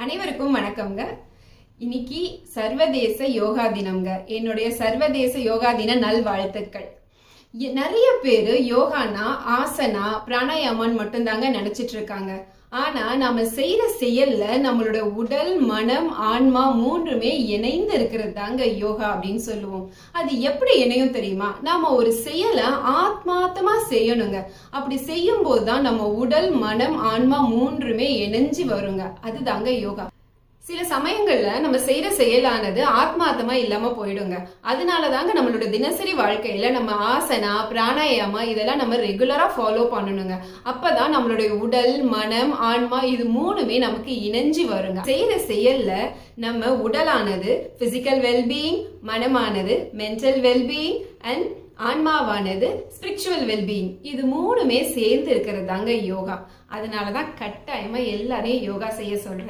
அனைவருக்கும் வணக்கம்ங்க. இன்னைக்கு சர்வதேச யோகா தினம்ங்க. என்னுடைய சர்வதேச யோகா தின நல்வாழ்த்துக்கள். நிறைய பேரு யோகானா ஆசனா பிராணாயாமன் மட்டும்தாங்க நினைச்சிட்டு இருக்காங்க. ஆனா நாம செய்யற செயல்ல நம்மளோட உடல், மனம், ஆன்மா மூன்றுமே இணைந்து இருக்கிறது தாங்க யோகா அப்படின்னு சொல்லுவோம். அது எப்படி இணையும் தெரியுமா? நாம ஒரு செயலை ஆத்மார்த்தமா செய்யணுங்க. அப்படி செய்யும் போதுதான் நம்ம உடல், மனம், ஆன்மா மூன்றுமே இணைஞ்சு வருங்க. அதுதாங்க யோகா. சில சமயங்கள்ல நம்ம செய்யற செயலானது ஆத்மார்த்தமா இல்லாம போயிடுங்க. அதனாலதாங்க நம்மளோட தினசரி வாழ்க்கையில நம்ம ஆசனா பிராணாயாமா இதெல்லாம் நம்ம ரெகுலரா ஃபாலோ பண்ணணுங்க. அப்பதான் நம்மளுடைய உடல், மனம், ஆன்மா இது மூணுமே நமக்கு இணைஞ்சு வருங்க. செய்யற செயல்ல நம்ம உடலானது பிசிக்கல் வெல்பீயிங், மனமானது மென்டல் வெல்பீயிங் அண்ட் ஆன்மாவானது ஸ்பிரிச்சுவல் வெல்பீயிங், இது மூணுமே சேர்ந்து இருக்கிறது தாங்க யோகா. அதனாலதான் கட்டாயமா எல்லாரையும் யோகா செய்ய சொல்றேன்.